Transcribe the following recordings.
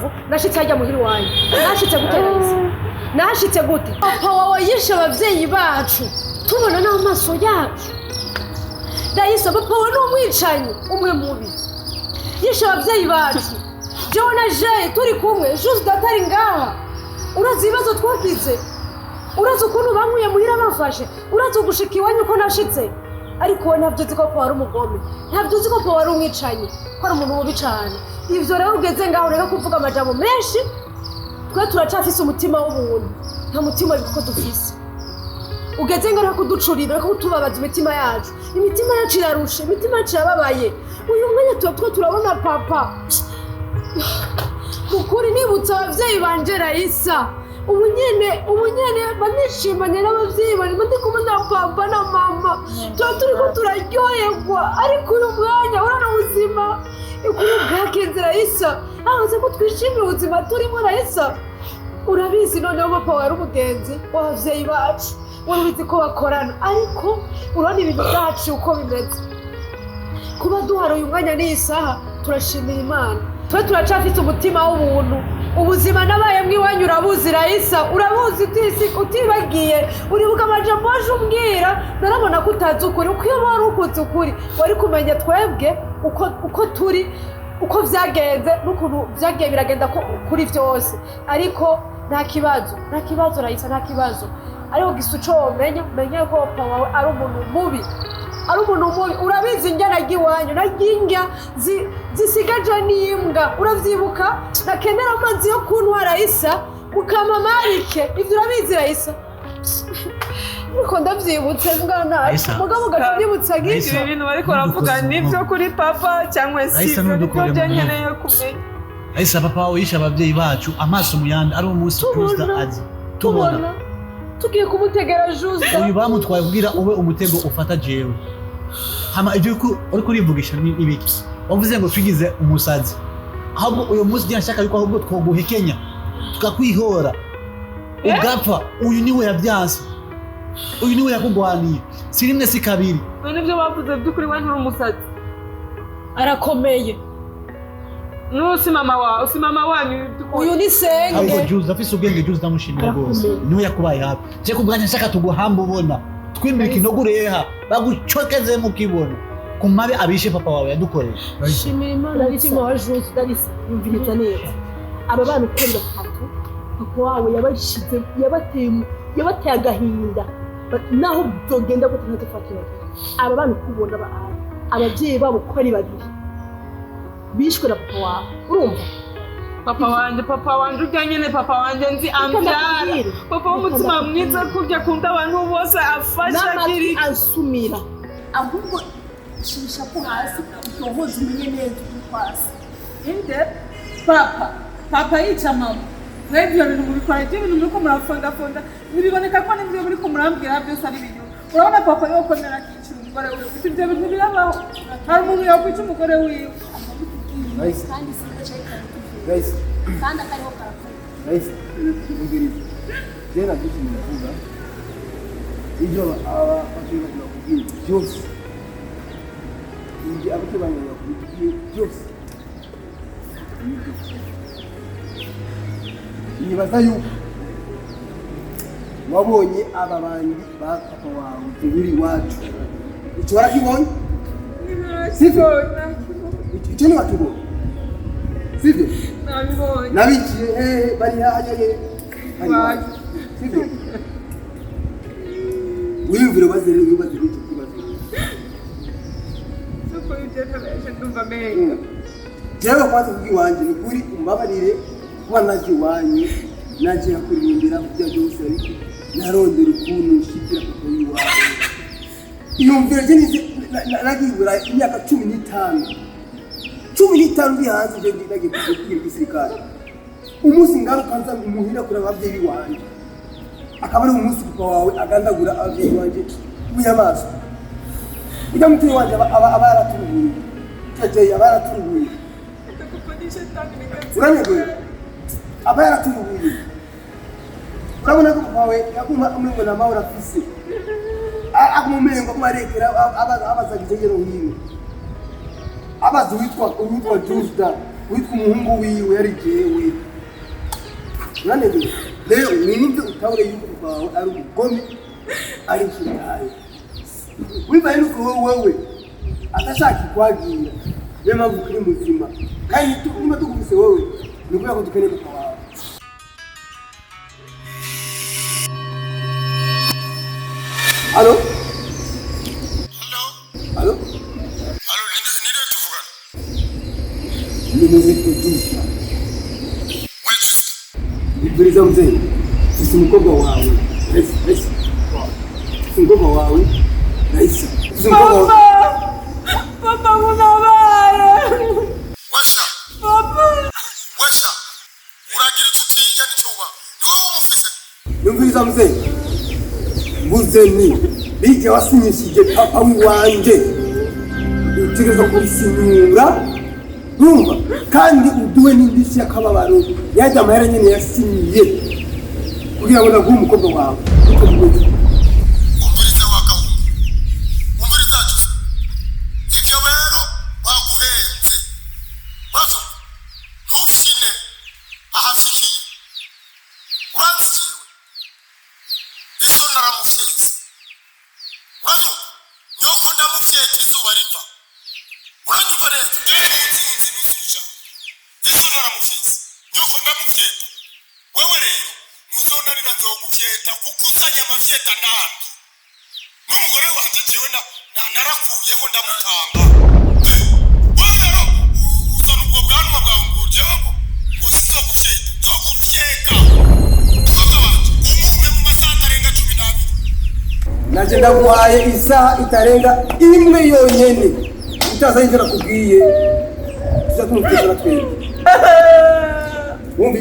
bukavu nashitse hajya muhiri wanyu nashitse gutereza nashitse gute papa wawe yishe abavyeyi bacu tubona n'amaso yacu Raisa papa wawe n'umwicanyi umwe mubi yishe abavyeyi bacu jewe na Jay turi kumwe juste datari ngaha urazi ibibazo twakize urazi ukuntu bankuye muhira bafashe urazi ugushika iwanyu uko nashitse ariko we ntabyo uzi ko papa wari umugome ntabyo uzi ko papa wari umwicanyi ko ari umuntu mubi cane ivyo rero ugeze ngaho reka kuvuga amajambo menshi twe turacafise umutima w'ubuntu nta mutima ariko dufise ugeze ngaho reka kuducurira reka kutubabaza imitima yacu irarushe imitima yacu yababaye uyu mwanya tuba turabona papa ukuri nibutsa abavyeyi banje Raisa ubunyene banishimanye n'abavyeyi bari ndi kumwe na papa na mama turiko turaryoherwa ariko uyu mwanya urana ubuzima ukuri bwakenze Raisa ahaze ko twishimiye ubuzima turimo Raisa urabizi noneho papa wari umugenzi w'abavyeyi bacu warabizi ko bakorana ariko urabona ibintu byacu uko bimeze kuba duhara uyu mwanya n'isaha turashimira Imana twe turacafite umutima w'ubuntu ubuzima nabaye mwiwanyu urabuzi Raisa urabuzi utibagiye uribuka amajambo waje umbwira narabona ko utazi ukuri uko iyo wari ukuzi ukuri wari kumenya twebwe uko turi uko vyagenze n'ukuntu vyagiye biragenda kuri vyose ariko nta kibazo Raisa nta kibazo ariko gisuco menye ko papa wawe ari umuntu mubi urabizi njya nagiwanyu naginga zisigaje n'imbwa uravyibuka nakenera amazi yo kunywa Raisa mukama marike ivyo urabizi Raisa uko ndavyibutse mwana mugabo gavyibutsa gito ibintu bariko baravuga nivyo kuri papa cyangwa si ibyo nkeneye kumenya Raisa papa wawe yishe abavyeyi bacu amaso muyanda ari umunsi Tuesday azi tubona tugiye kumutegera Juste uyu bamutwaye kugira ube umutego ufata jewe hama ivyo uriko urivugisha ibiki wavuze ngo twigize umusazi ahubwo uyu munsi nshaka yuko ahubwo twoguhekenya tukakwihora ugapfa uyu niwe yavyanse uyu niwe yakugwaniye si rimwe si kabiri none ivyo bavuze by'ukuri we nturi umusazi arakomeye si mama wanyu uyu ni senge ahubwo Jules afise ubwenge Jules ndamushimira rwose niwe yakubaye hafi je kubwanya nshaka tuguhamba ubona twimbika inogureha bagucokeze mu kibono kumabe abishe papa wawe yadukoreye shimira Imana n'umutima wa Jules Darisa yumviriza neza aba bana uko batatu papa wawe yabashize yabateye agahinda naho byogenda gute ntadufatira aba bana kubona abavyeyi babo ko ari babiri bishwe na papa wawe urumva papa wanje ujyanye papa wanje nzi ambyara papa w'umutima mwiza kurya kunda abantu bose afasha kiri ansumira ahubwo shisha ko hasi utohoza umenye neza kwasi inde papa yica mama radio bintu mubikora ibintu muri ko murafonda nibiboneka ko n'ibyo muri ko murambwira byose ari bintu urabona papa yoko nera kicira umugore we ufite ibyo bintu birabaho hari umuntu yakwica umugore wiwe Nice. Guys. Kandi akariho karakora. Nice. Ngiriza. Jena giti mvuga. Ibyo aba bakira kubwira byose. Ingi abakibanya kubwira byose. Nibaza yuko wabonye aba bandi ba papa wawe turi wacu. Icyo warakibonye? Sivyo? Icyo ni watubonye. Sivyo? Nabibonye. Nabikiye bari haje sivyo? Wiyumvire bazere yubaze icyo kibazo. Soko y'intervention ndumva menga. Jewe kwanza kugiwanje ni kuri umbabarire kuba naje wanye naje yakurindira kujya byose ariko narondera ukuntu nshikira kuko yiwaje. Iyumvire je nagibura imyaka 15. 15 ndi hanze je ndage kugira gisirikare umunsi ngaruka nza umuhira kuri abavyeyi wanje akaba ari umunsi papa wawe agandagura abavyeyi wanje uyamaso ujya mutwe wanje abaraturubuye kaje abaraturubuye uranyegwe abaraturubuye urabona ko papa wawe yakuma umwengo na mahora afise akumengo kumarekera abazagize ngero hino abazi witwa Tuesday witwa umuhungu wiwe yari jewe uranezwe rero wumve utahure yuko kwawe ari ubugome ari ikirayi wibaye nuko wowe atashaka ikwagira niyo mpamvu kuri muzima kandi niba tukubise wowe ni ukubera ko dukeneye papa wawe. Halo? Halo? Halo, ninde tuvugana? Nimeze kujusta. Wejusta. Nibiriza mzee. Sisi mkobwa wawe. Raisi. Sisi mkobwa wawe. Raisi. Sisi mkobwa wawe. Papa munabara. Wesha. Papa. Wesha. Uragira tutinya nicuba. Ni wowe umufise. Nibiriza mzee. Muzeni. Bige wasinyishije papa wanje. Utegereza kubisinyura. Numva kandi uduwe n'indishyi y'akababaro yajya amahera nyene yasinyiye kugira ngo naguhe umukobwa wawe uko bigoye. Umviriza wagahungu. Umviriza jusa. Ivyo rero waguhenze. Urazo. Ntufine ahafikiye. Uranzi jewe. Iso naramufyeze. Urazo. Nyoko ndamufyete izuba riva. Uranyumva rero tugende uzi nusija. Iso naramufyeze. Nyoko ndamufyeta. Wewe rero ntuzonanira nzogufyeta kuko uzanye amafyeta nambi. N'umugore wanje jewe narakuyeho ndamutanga. Wewe rero uzana ubwo bwanwa bwawe ngo jewe ngo sinzogufyeta. Nzogufyeta. Mukobwa wanje umume mu masaha atarenga 12. Naje ndaguhaye isaha itarenga imwe yonyene utazayinjira kubwiye tuzatumuteza twebwe. Wumvi?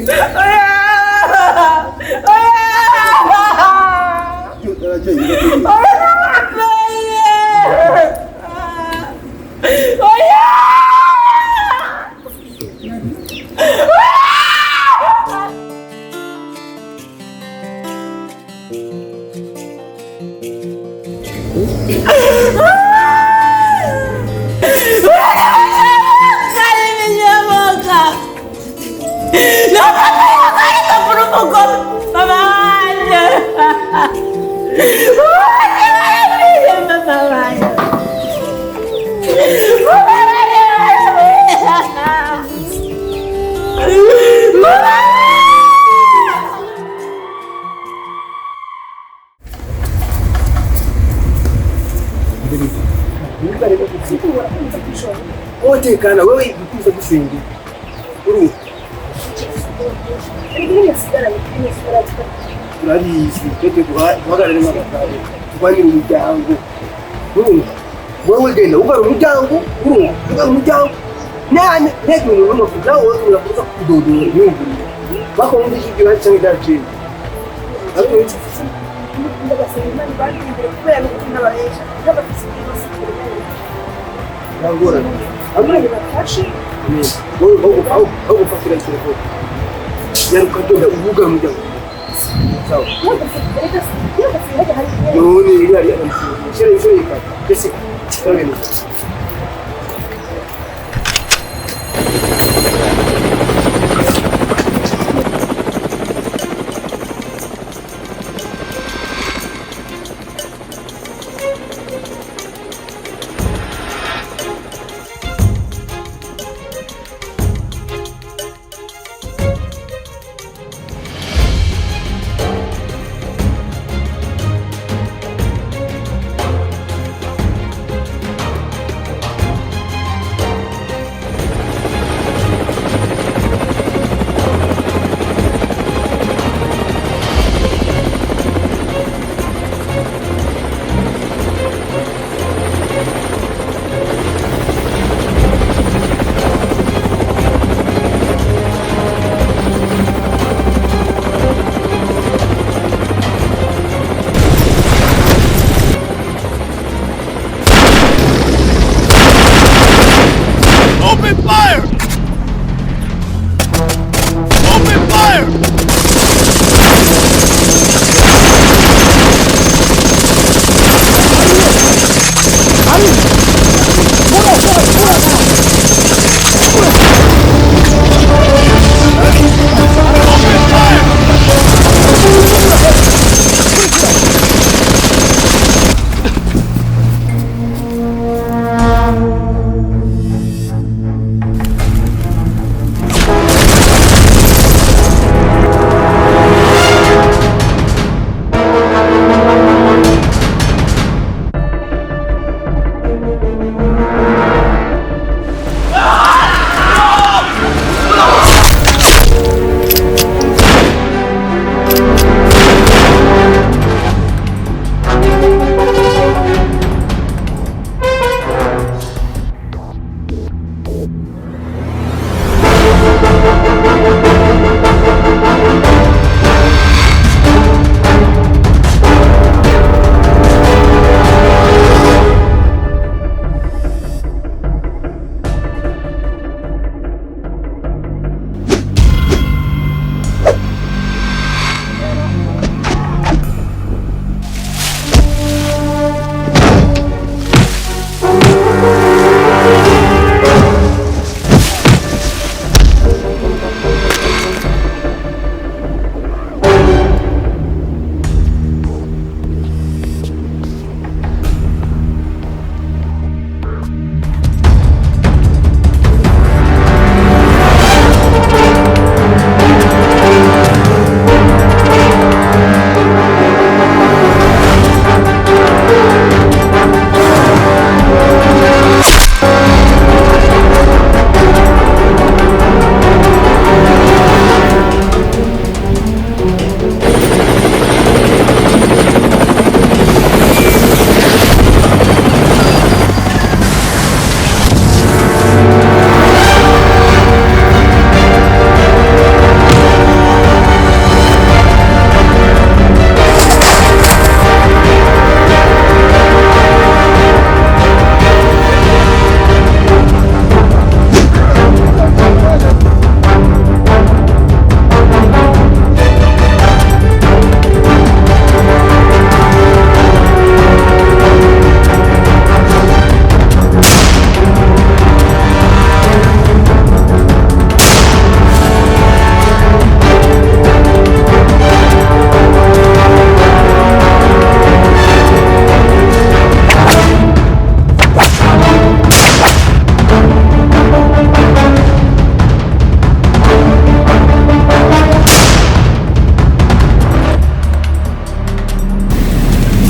Otekana wewe ukuza gusenga. Uru. Turabizi twebwe guhagarara n'abatari. Tubanyira umuryango. Urumva? Wewe genda ugara umuryango. Urumva? Ugara umuryango. Nane ntego n'urumo nawe urakuza kudodora yumva. Bakombe ibyo cyangwa daje. Ariko ndabasenga bari imbere kubera no kunabaresha. Ndabafise Angora. Agora ele vai fazer. Vou fazer isso depois. Quero que eu dê buga no chão. Tchau. Não, ele ali. Isso aí, cara. Esse. Tá vendo?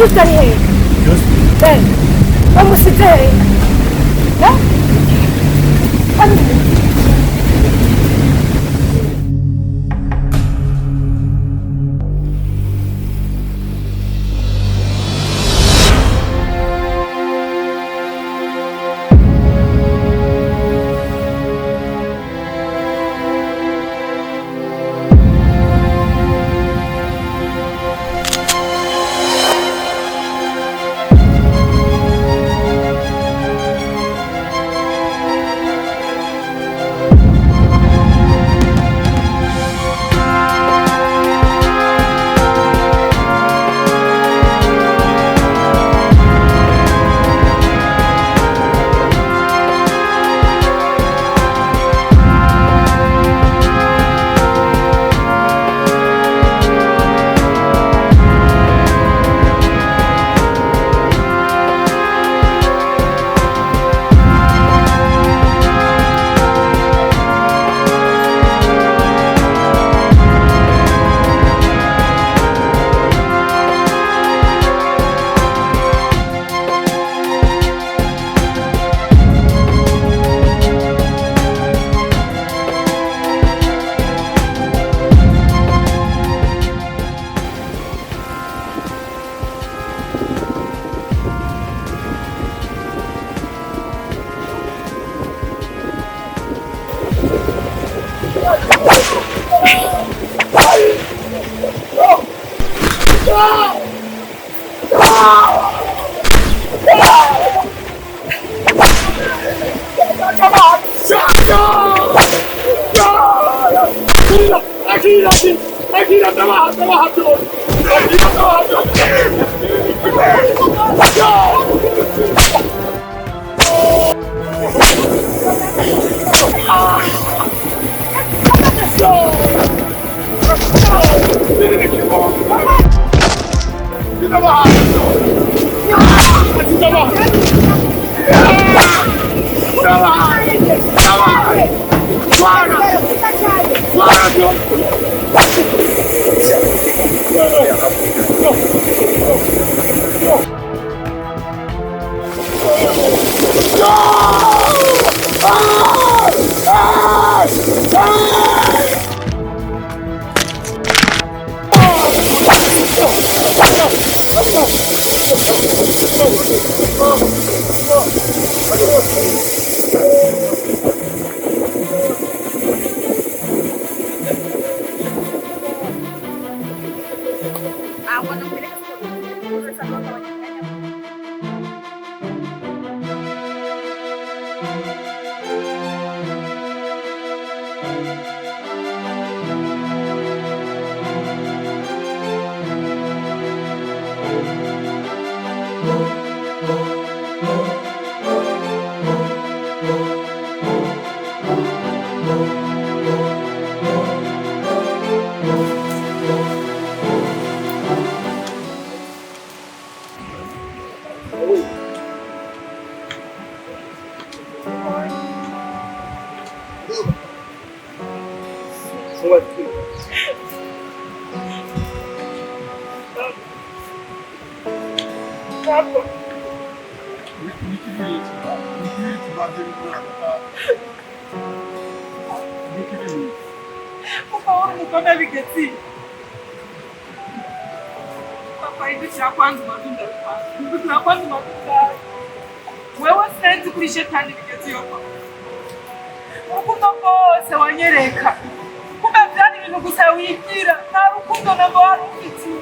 Just ari hehe? Ben, bamusize hehe?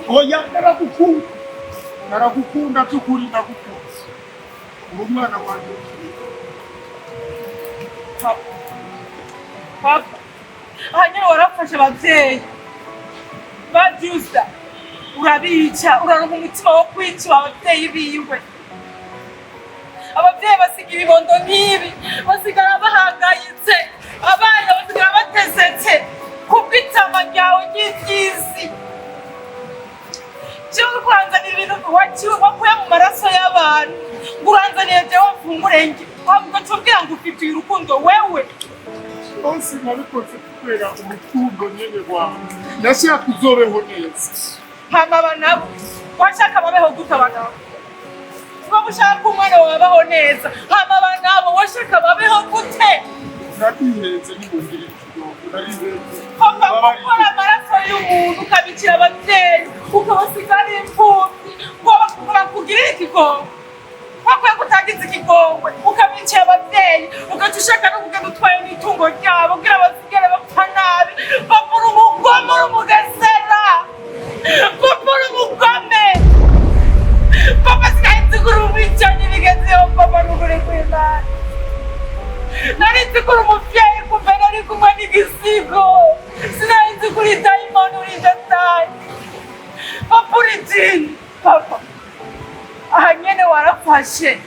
Oya narakukunda. Narakukunda tukuri nakukunze. Umwana wanjye. Papa, hanyuma warafashe ababyeyi babyusa urabica uraronka umutima wo kwica ababyeyi biwe. Ababyeyi basiga ibibondo nk'ibi basigara bahangayitse, abana basigara batesetse kubw'itama ryawe ry'ibyizi. Jewe kuranzanira ibintu wakuye mu maraso y'abantu ngo uranzanire jewe mfungurenge wabwo tubwira ngo ufitiye urukundo wewe. Bose nabikoze kubera umutungo nyene wawe. Nashaka uzobeho neza. Hama nabo washaka babeho gute abagabo ngo ushaka umwana wabaho neza hama abagabo washaka babeho gute natihenze n'ibundiri narize papa gukora amaraso y'umuntu ukabikira ababyeyi ukabasigara imfubyi ngo bakugirire ikigongo bakwiye kutagize ikigongwe ukabikira ababyeyi ugaca ushaka no kugenda utwaye n'itungo ryabo kugira basigare bapfa nabi papa uri umugome uri umugesera papa uri umugome papa sinahise kuri umwicanyi bigezeho papa n'ukuri kw'Imana nahise kuri umubyeyi kumva nari kumwe n'igisigo sinahise kuri dayimoni uri datani papa uri jini papa aha nyene warafashe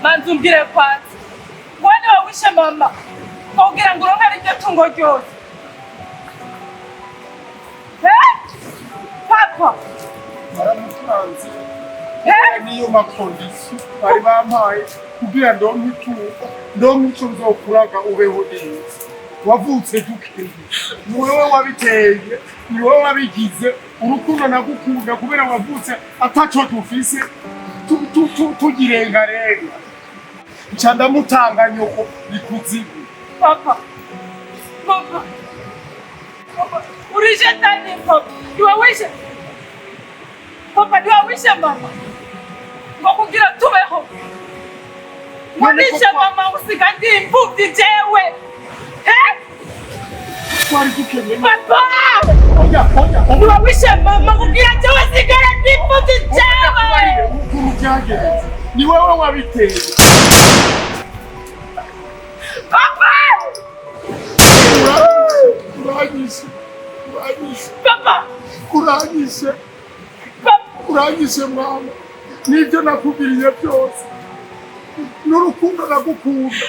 manzi umbwire kwanza wane wawishe mama kugira ngo uronke iryo tungo ryose papa baramutanze niyo makondisi bari bampaye kugira ndonke ico nzokuraga ubeho neza wavutse dukeye ni wewe wabiteye ni wewe wabigize urukundo nagukunda kubera wavutse ataco dufise tugirengarenga nca ndamutanga nyoko ikuzimu papa urishe tani papa niwawishe papa niwawishe mama ngo kugira tubeho wanishe mama usiga ndi imfuvyi jewe twari dukeneye papa oya niwawishe mama kugira jewe sigara ndi imfuvyi jewe ukuru byagenze ni wewe wabiteye papa uranyishe papa uranyishe mwana nibyo nakubwiriye byose n'urukundo nagukunda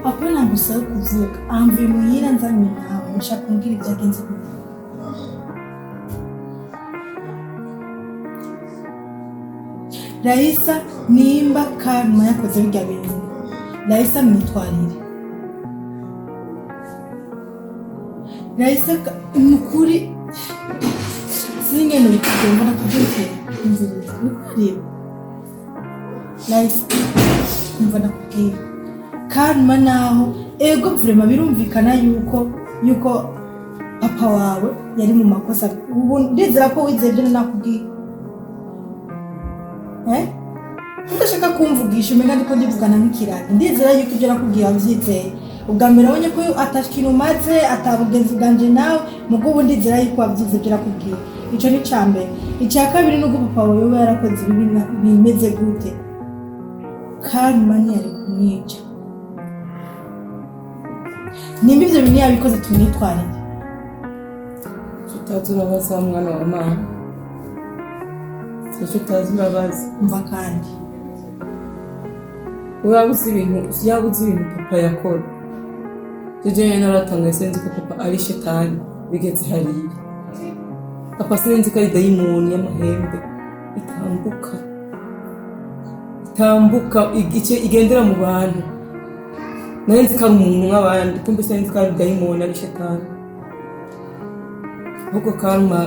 Hapana ngusaba kuvuga amve muhira nzanye nawe nshaka kumbwira ibyagenze gute Raisa nimba karma yakoze bijya bintu Raisa mwitwarire Raisa mukuri singene bikagomba kubyukira inzira nukuri Raisa mva nakubwira karma naho ego vrema birumvikana yuko papa wawe yari mu makosa ubu ndizera ko wizebye nakubwira ndashaka kumvugisha umenga ndiko ndivugana n'ikiragi ndizera yuko ibyo nakubwira wavyizeye ubwa mbere abonye ko atakira umaze atabugenzi bwanje nawe mugo ubu ndizera yuko wavyize ibyo nakubwira ico ni cambere icya kabiri nuko papa wawe yoba yarakoze bimeze gute karma ntiyari kumwica nimba ibyo bintu yabikoze tumwitwarire tutazi urabaza mwana wa mama tutazi urabaza mva kandi urabuze ibintu papa yakora jeje naratangaye sinzi ko papa ari shetani bigeze hariya papa sinzi ko ari dayimoni y'amahembe itambuka igendera mu bantu nanzi ko ari umuntu nk'abandi kumbe sinzi ko ari dayimoni ari shetani ahubwo karma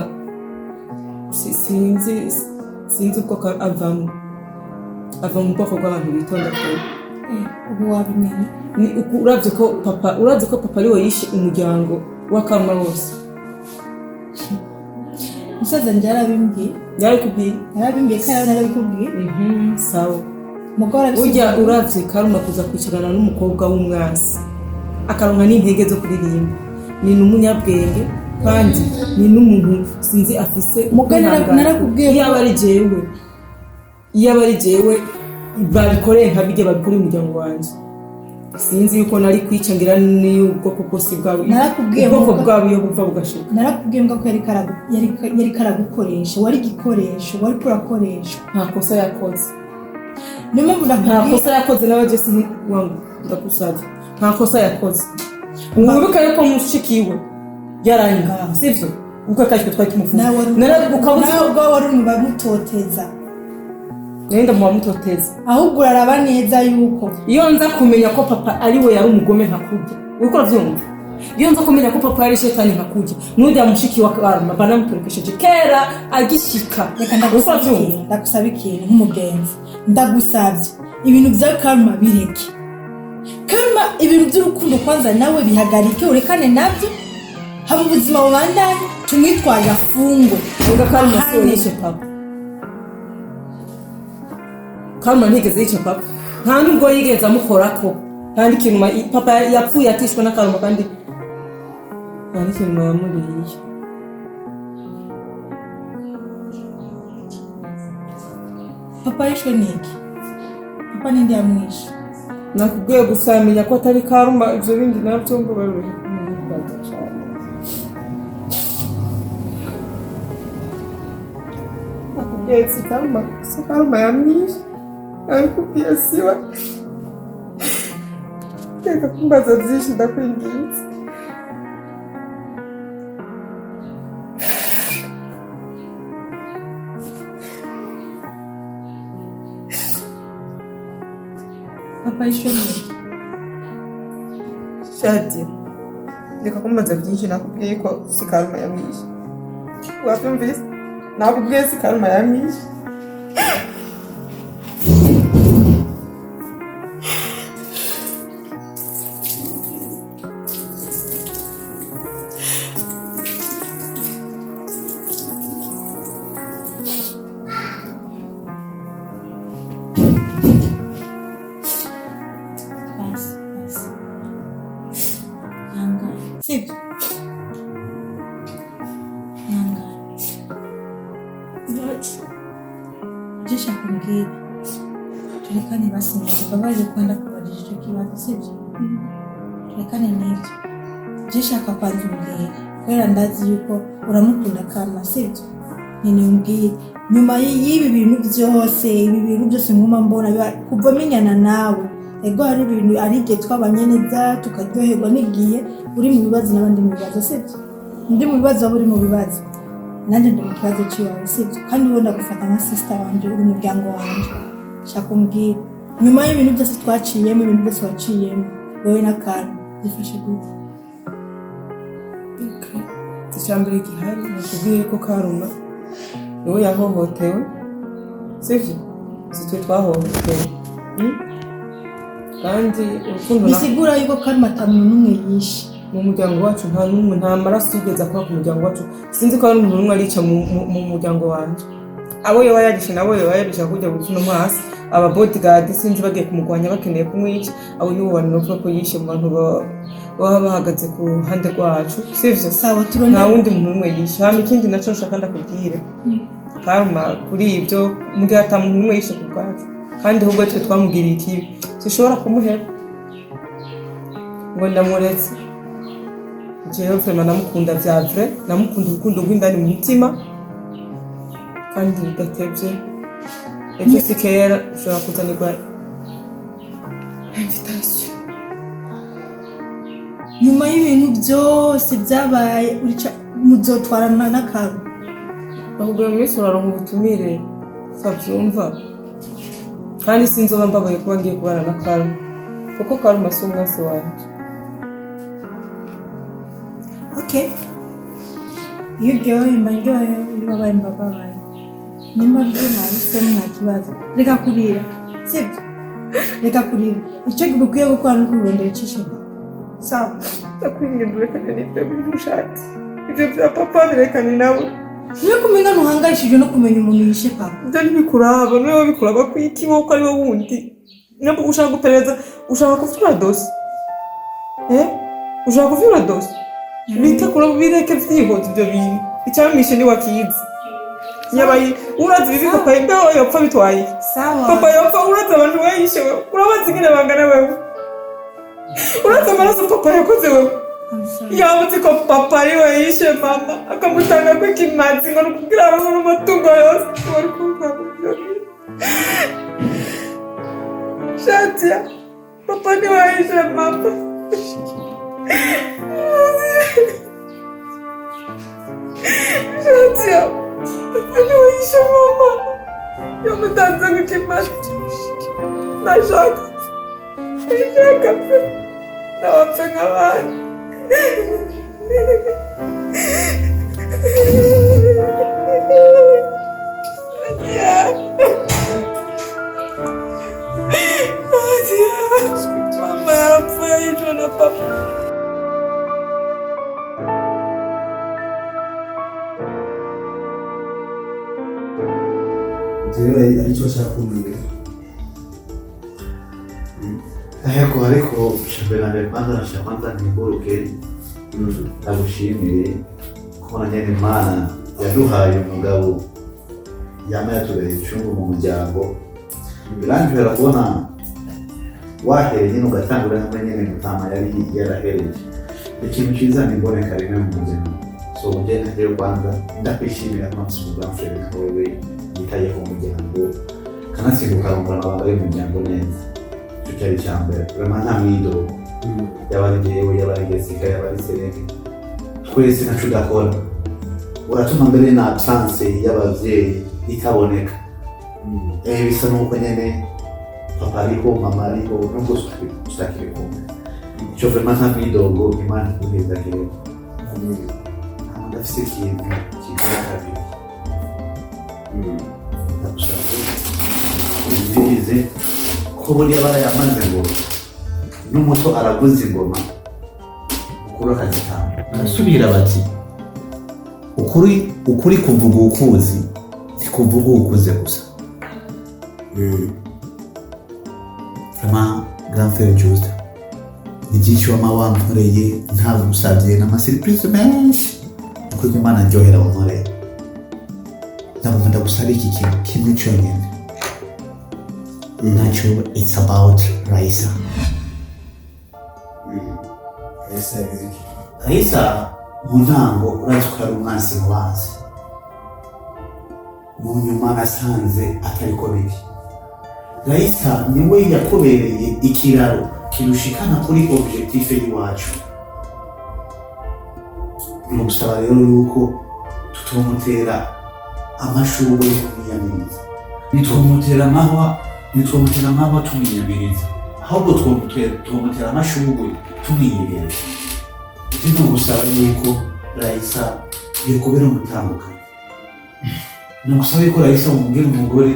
sinzi sinzi ubwoko avamo ava mu bwoko bw'abantu bitonda kure. Ubu wabimenye uravye ko papa ari we yishe umuryango wa Karma wose. musaza njye yarabimbwiye Yarabikubwiye kandi narabikubwiye. Sawa. Mugora Ujya uravye Karma kuza kwicarana n'umukobwa w'umwasi akaronka n'intege zo kuririmba, ni n'umunyabwenge kandi ni n'umuntu sinzi afise narakubwiye iyo aba ari jewe babikoreye nka bijya babikoreye umuryango wanje, sinzi yuko nari kwica ngira n'ubwoko bwose bwawe ubwoko bwawe iyo buva bugashuka. narakubwiye ngo yari karagukoresha, wari igikoresho, wari kurakoresha. Nta kosa yakoze, niyo mpamvu nta kosa yakoze nawe Jesse wangu ndagusabye, nta kosa yakoze. Umwibuka yuko mushikiwe yaranga sivyo uko kashwe twari tumufunga nawe ubwo wari mu bamutoteza, nenda mu bamutoteza, ahubwo uraraba neza yuko iyo nza kumenya ko papa ari we yari umugome nkakujya uko vyumva, iyo nza kumenya ko papa yari shetani nkakujya n'undi amushiki wa Karma banamutorekesheje kera agishika. Reka ndagusaba ikintu nk'umugenzi, ndagusabye ibintu bya Karma bireke. Karma ibintu by'urukundo kwanza nawe bihagarike, urekane nabyo, haba ubuzima bubandanye, tumwitwaye afungwe. Ngo Karma so yishe papa, Karma ntigeze yica papa, nta nubwo yigeze amukorako, nta n'ikintu papa yapfuye atishwe na Karma kandi nta n'ikintu yamuriye. Papa yishwe niki? Papa ninde yamwishe? Nakubwiye gusa yamenya ko atari Karma, ibyo bindi nabyo ngo baruri kumubwira cyane. Nakubwiye si Karma yamwishe, nakubwiye siwe. Reka kumbaza byinshi ndakwinginze. Papa yishwe niki? Shadi, reka kumbaza byinshi, nakubwiye ko si Karma yamwishe. Wabyumvise? Nakubwiye si Karma yamwishe. Sibyo? Jisha kumbwira turekane basinze babaje kwanda kubajije icyo kibazo, sibyo? Turekane n'ibyo. Jishaka kwanza umbwira kubera ndazi yuko uramukunda Karma, sibyo? Umbwire nyuma y'ibi bintu byose nguma mbona kuva menyana nawe, ego hari ibintu ari igihe twabanye neza tukaryoherwa n'igihe uri mu bibazo n'abandi mu bibazo, sibyo? Ndi mu bibazo uri mu bibazo, nanjye ndi mu kibazo cy'iwawe, sibyo? Kandi ubu ndagufata nka sister wanje, uri umuryango wanje. Shaka umbwire nyuma y'ibintu byose twaciyemo, ibintu byose waciyemo, wowe na Karma zifashe gute? Icyambere gihari nakubwiye ko Karma niwe yahohotewe, sivyo? Sitwe twahohotewe. Kandi urukundo bisigura yuko Karma atamuntu n'umwe yishe mu muryango wacu, nta maraso yigeze akora ku muryango wacu. Sinzi ko hari umuntu n'umwe arica mu muryango wanje. Abo yo yarishe nabo yo yarisha kujya gutuna hasi, aba bodyguard sinzi bagiye kumugwanya bakeneye kumwica, abo yo bantu ko yishe mu bantu baba bahagaze ku ruhande rwacu, sivyo? Sawa, turone nta wundi muntu n'umwe yishe. Hama ikindi naco nshaka ndakubwire Karma kuri ibyo mugihe atamuntu n'umwe yishe ku bwacu, kandi ahubwo twe twamugiriye ikibi, sishobora kumuhera ngo ndamuretse. Jewe vraiment namukunda vya vrai, namukunda urukundo rw'indani mu mutima kandi bidatevye. Ejo sikera ushobora kuzanirwa invitation. Nyuma y'ibintu byose byabaye muzotwarana na Karma. Ahubwo mwese uraronka ubutumire savyumva, kandi sinzoba mbabaye kuba ngiye kubana na Karma kuko Karma si umwasi wanje. Okay, iyo uryohewe mba ndyohewe, iyo ubabaye mba mbabaye. nimba ryo nahisemo nta kibazo reka kurira sibyo reka kurira icyo gikwiye gukora ni ukurondera icisho sawa ndakwinginze kandi nitwe bimushatse ibyo bya papa birekane nawe niyo kumenya ntuhangayishije no kumenya umuntu yishe papa ibyo ntibikuraba niwe bikuraba ku iki wowe uko ari we wundi nabwo ushaka guperereza ushaka kuvura dosi ushaka kuvura dosi bitekura bireke vyihuta ibyo bintu icyamishe ni wakizi nyabayi urazi bibi papa imbeho yopfa bitwaye sawa papa yopfa urazi abantu wayishe wewe urabazi ngene bangana wewe urazi amaraso papa yakoze wewe yabuze ko papa ari we yishe mama akamutanga ko ikimazi ngo nukugira abantu n'amatungo yose wari kumva kubyo Shatia papa ni we yishe mama Shatia papa ni we yishe mama yamutanze ko ikimazi nashaka pe nawapfe nk'abandi Mama yapfuye yishwe na papa. Jewe aricyo ashaka kumenya. ariko shambere kwanza nikuruke ndagushimire kubona nyene Imana yaduhaye umugabo yama yatubereye icungu mu muryango birangira kubona wahereye nyine ugatangura hamwe nyene mutama yari yarahereye ikintu cyiza niboneka rimwe mu buzima so ugenda rero kwanza ndakwishimira ko nsubira mfere wewe yitaye ku muryango kanatsinduka mbona abari mu muryango neza cyari cyambere vraiment nta mwido yabari jewe yabari Jessica yabari Serenge twese nacu dakora uratuma mbere na absence y'abavyeyi itaboneka bisa nuko nyene papa ariko mama ariko nubwo tutakiri kumwe cyo vraiment nta mwidogo Imana ikuheza kire ndafise ikintu kigira kabiri ndagushaka ko buriya barayamaze ngo n'umuto araguze ingoma ukuri akazitanga arasubira bati ukuri kuvuga ukuzi ntikuvuga ukuze gusa vraiment grand frère Juste ni byinshi wama wankoreye ntabwo usabye n'amasurprise menshi kuko Imana ndyohera wankoreye ndabona ndagusaba iki kintu kimwe cyonyine Nacho, it's about Raisa. Raisa, munango urazi ko ari umwansi mu banzi. Mu nyuma nasanze atariko biri. Raisa niwe yakubereye ikiraro kirushikana kuri objectif y'iwacu. Nugusaba rero yuko tutomutera amashurwe y'umuyamiriza. Nitomutera amahwa nitwomutera nk'aho tumwiyamiriza ahubwo twomutera amashurwe tumwiyemera ibyo ni ugusaba yuko Raisa yakubera umutandukanye ni ugusaba yuko Raisa umubwira umugore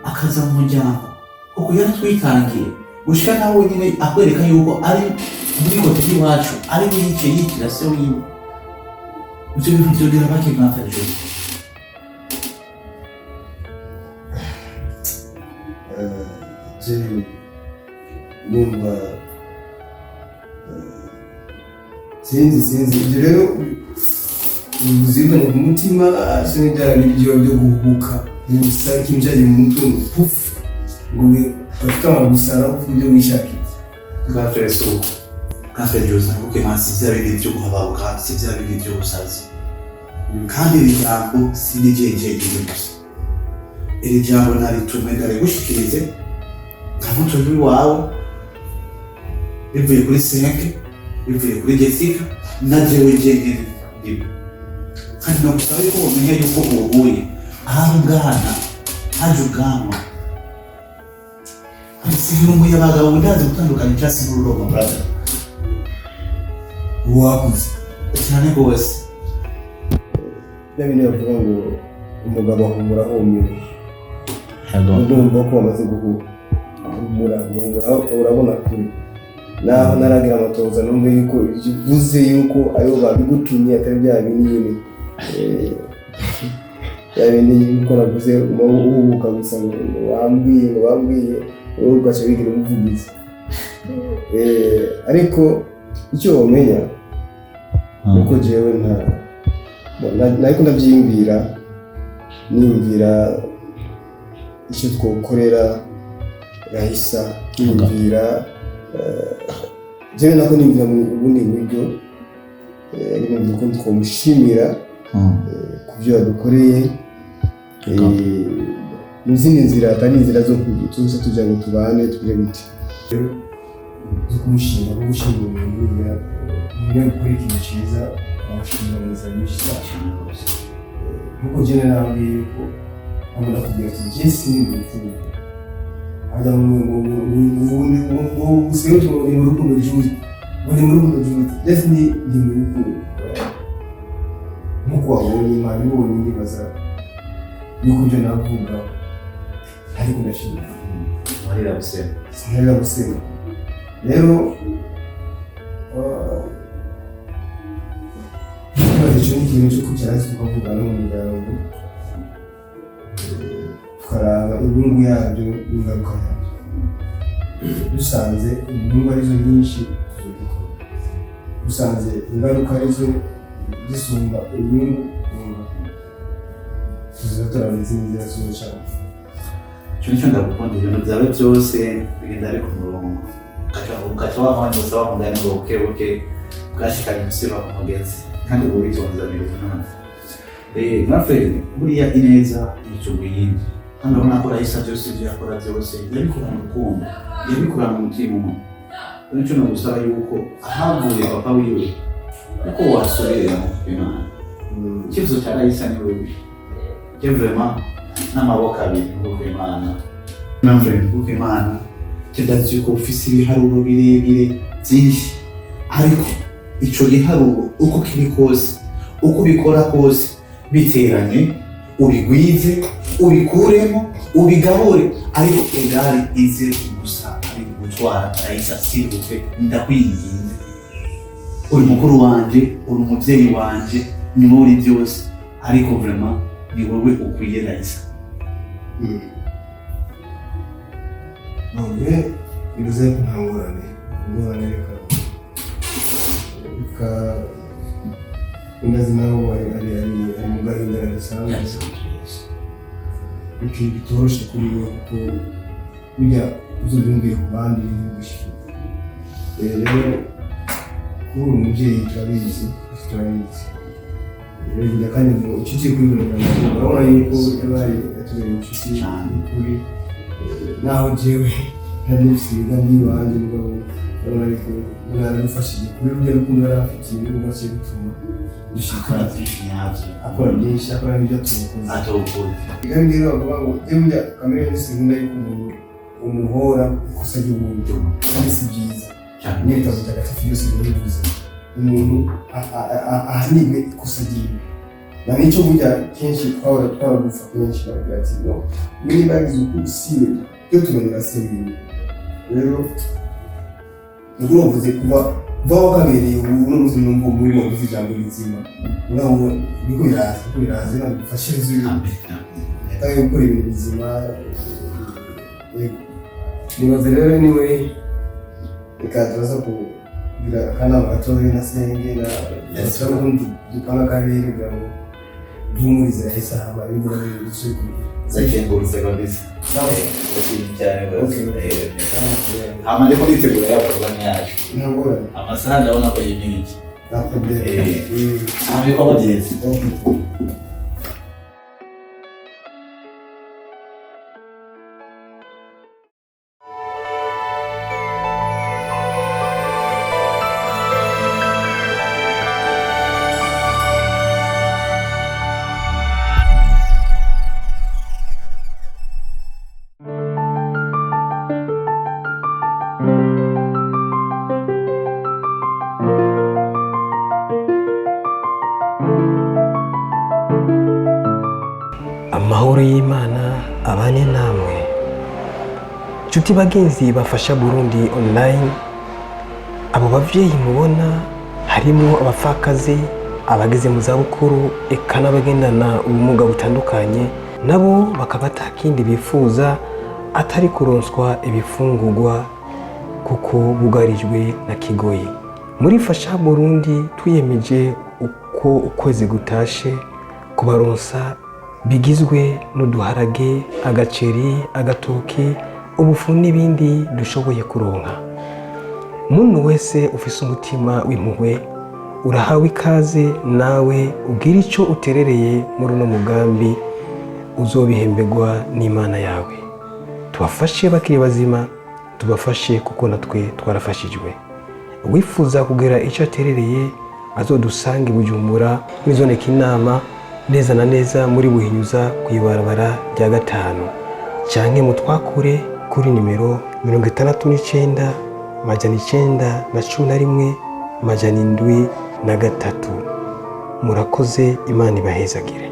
akaza mu muryango kuko yaratwitangiye gushika nawe nyine akwereka yuko ari muri kote y'iwacu ari yicaye yikira se wiwe ibyo bintu byongera bakimwataje numva sinzi ibyo rero ubuzima ku mutima sinjyana n'ibyo byo guhubuka gusa kinjaye mu mutungo pufu ngo bakama gusara kubyo wishakira Gafere suko Gafere Jose kuko masi byabiri byo guhababuka si byabiri byo gusaza kandi ijambo sinijeje gusa iri jambo naritumwe ndare gushikirize kamutumbi wawe bivuye kuri Senke bivuye kuri Jessica najewe jengene ndibo kandi no gusaba ko umenya yuko ubuye ahangana haje ubwanwa asigira umuyabaga undaze gutandukanya icyasi n'ururongo brother wakuze cyane gose bine bavuga ngo umugabo ahumura ahumiwe. Ndumva ko bamaze guhumura urabona kuri naho naragira amatoza numve yuko bivuze yuko ayo babigutumye atari bya binini yuko navuze uhubuka gusa ngo bambwiye wowe ugaca wigira umuvugizi. Ariko icyo wamenya nuko jewe nariko ndabyiyumvira niyumvira icyo twokorera Raisa, niyumvira jewe nako niyumvira mu bundi buryo niyumvira ko twomushimira ku byo yadukoreye mu zindi nzira atari inzira zo tuza tujya ngo tubane tugire gute zo kumushimira no gushimira umuntu niyo gukora ikintu cyiza amushimira neza nyinshi cyane rwose nkuko jene nabwiye yuko nkunda kugira ati jye sinimutse ajya mu gusiyo turi mu rukundo rw'ijuru ndetse ndi mu rukundo nkuko wabonye imana ibonye nibaza yuko ibyo navuga ariko ndashimira sinarira gusema rero icyo ni ikintu cyo kwicara tukavugana mu muryango tukaraba inyungu yabyo n'ingaruka yabyo dusanze inyungu arizo nyinshi tuzabikora dusanze ingaruka arizo zisumba inyungu tuzatorana izindi nzira z'umucanga. Icyo nicyo ndagukunda ibintu byawe byose bigenda ari ku murongo ugaca wamanya gusa wamugana ngo buke bwashikanye umusiba umugezi kandi ubu bitonzanira umunani mwafredi buriya ineza yicuga iyindi kandi urabona ko Raisa byose ibyo yakora byose yabikorana urukundo yabikorana umutima umwe. Nicyo nagusaba yuko ahavuye papa wiwe uko wasubirira mu Imana ikibazo cya Raisa ni wewe je vraiment n'amaboko abiri nk'uko Imana nk'uko Imana kidazi ko ufise ibiharuro birebire byinshi ariko ico giharuro uko kiri kose uko bikora kose biteranye ubigwize ubikuremo ubigabure ariko egari ize gusa ari gutwara Raisa siruke ndakwinginze uri mukuru wanje uri umuvyeyi wanje ni muri byose ariko vraiment ni wowe ukwiye Raisa. none bivuze ko nta ngorane reka indazi nawe ari mu gahinda gadasanzwe ikintu bitoroshe kuri we kuko burya uzobyumviye ku bandi rero kuba uri umubyeyi turabizi burya kandi ngo inshuti kuri buri muntu urabona yuko yabaye yatubera inshuti kuri naho jewe nari nifite imigambi y'iwanjye mugabo urabona ariko mwaradufashije kuri burya rukundo yari afitiye n'ubwo aciye gutuma dushika akora byinshi akora n'ibyo tumukoze kandi rero bavuga ngo burya kamere yose nkunda yuko umuntu umuhora ikosa ry'ubundi kandi si byiza n'ibitabo bitagatifu byose birabivuze umuntu ahanirwe ikosa ryiwe na nicyo burya kenshi twaragufa kenshi baragira ati no niba yagize ukuri siwe byo tubonera sebiwe rero nubwo bavuze kuba wakabereye ubu n'umunsi numva muri wavuze ijambo rizima urabona niko biraza ntabwo bifashe inzu kandi gukora ibintu bizima nibaze rero niwe reka turaza kugira akanama gatoya na senge na turashaka ko dupanga akarere kugira ngo duhumurize Raisa haba ibintu byose zakengurutse kabisa cyane rwose hama ndiko nitegura ya program yacu amasaha ndabona ko yimiki ntabwo bageze Amahoro y'Imana abane namwe. Nshuti bagenzi bafasha Burundi online, abo bavyeyi mubona harimo abapfakazi, abageze mu zabukuru, eka n'abagendana ubumuga butandukanye, nabo bakaba atakindi bifuza atari kuronswa ibifungurwa kuko bugarijwe na kigoyi. Muri Fasha Burundi twiyemeje uko ukwezi gutashe kubaronsa bigizwe n'uduharage, agaceri, agatoki, ubufu n'ibindi dushoboye kuronka. Muntu wese ufise umutima w'impuhwe urahawe ikaze, nawe ugira ico uterereye muri uno mugambi uzobihembegwa n'Imana yawe. Tubafashe bakiri bazima, tubafashe kuko natwe twarafashijwe. Wifuza kugira ico aterereye azodusange Bujumbura muri zone Kinama, neza na neza muri Buhinyuza kwibarabara rya 5, canke mutwakure kuri nimero 69 911 703. Murakoze, Imana ibahezagire.